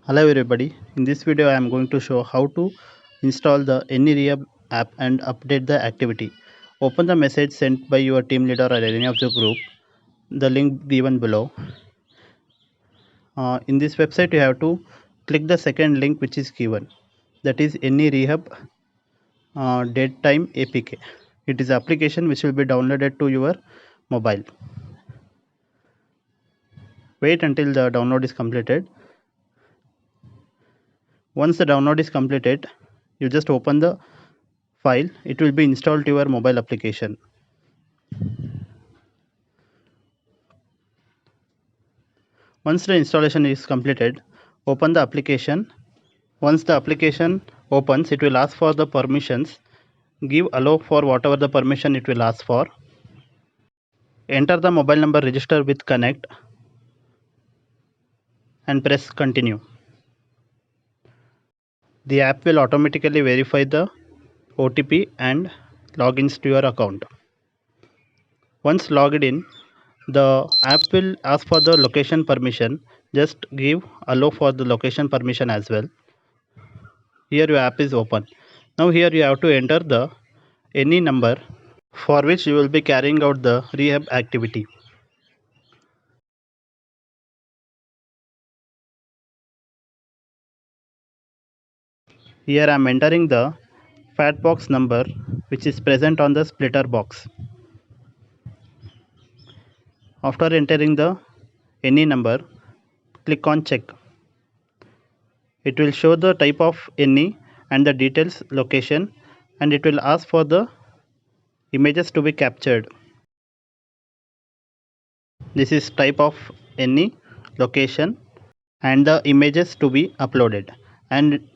Hello everybody, in this video I am going to show how to install the AnyRehab app and update the activity. Open the message sent by your team leader or any of the group, the link given below. In this website you have to click the second link which is given, that is AnyRehab date time APK. It is application which will be downloaded to your mobile. Wait until the download is completed. Once the download is completed, you just open the file. It will be installed to your mobile application. Once the installation is completed, open the application. Once the application opens, it will ask for the permissions. Give allow for whatever the permission it will ask for. Enter the mobile number registered with Connect and press continue. The app will automatically verify the OTP and logins to your account. Once logged in, the app will ask for the location permission. Just give allow for the location permission as well. Here your app is open. Now here you have to enter the any number for which you will be carrying out the rehab activity. Here I am entering the fat box number which is present on the splitter box. After entering the any number, click on check. It will show the type of any and the details location, and it will ask for the images to be captured. This is type of any, location, and the images to be uploaded, and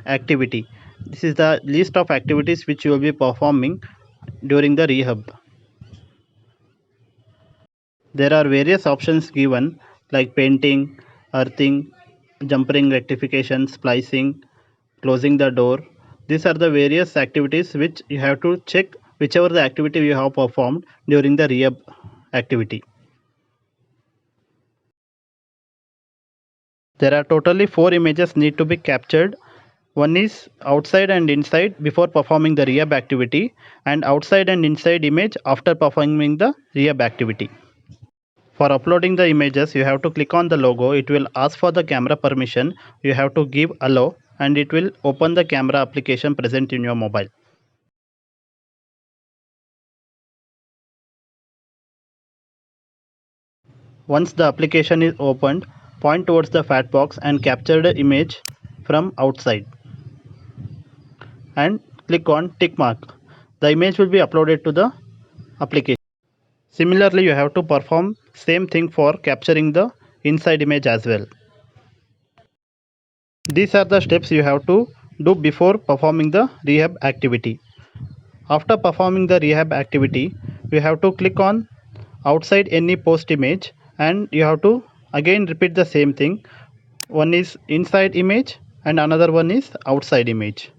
activity. This is the list of activities which you will be performing during the rehab. There are various options given like painting, earthing, jumpering rectification, splicing, closing the door. These are the various activities which you have to check whichever the activity you have performed during the rehab activity. There are totally 4 images need to be captured. One is outside and inside before performing the rehab activity, and outside and inside image after performing the rehab activity. For uploading the images, you have to click on the logo. It will ask for the camera permission. You have to give allow, and it will open the camera application present in your mobile. Once the application is opened, point towards the fat box and capture the image from outside and click on tick mark. The image will be uploaded to the application. Similarly, you have to perform same thing for capturing the inside image as well. These are the steps you have to do before performing the rehab activity. After performing the rehab activity, you have to click on outside any post image, and you have to again repeat the same thing. One is inside image and another one is outside image.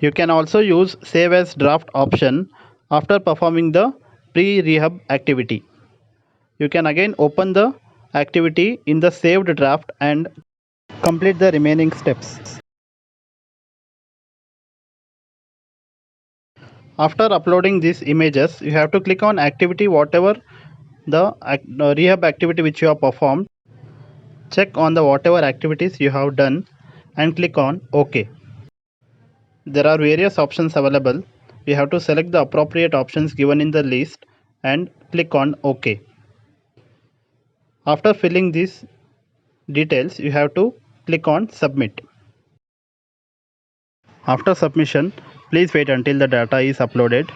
You can also use save as draft option after performing the pre-rehab activity. You can again open the activity in the saved draft and complete the remaining steps. After uploading these images, you have to click on activity whatever the rehab activity which you have performed. Check on the whatever activities you have done and click on OK. There are various options available. You have to select the appropriate options given in the list and click on OK. After filling these details, you have to click on submit. After submission, please wait until the data is uploaded.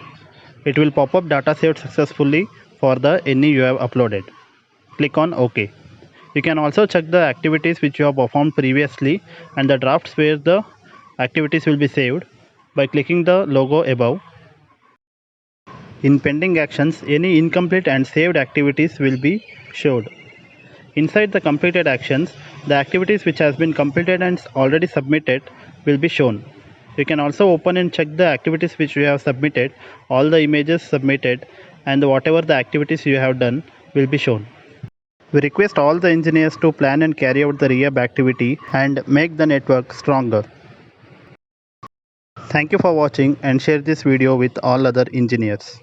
It will pop up data saved successfully for the any you have uploaded. Click on OK. You can also check the activities which you have performed previously and the drafts where the activities will be saved by clicking the logo above. In pending actions, any incomplete and saved activities will be showed. Inside the completed actions, the activities which has been completed and already submitted will be shown. You can also open and check the activities which you have submitted. All the images submitted and whatever the activities you have done will be shown. We request all the engineers to plan and carry out the rehab activity and make the network stronger. Thank you for watching and share this video with all other engineers.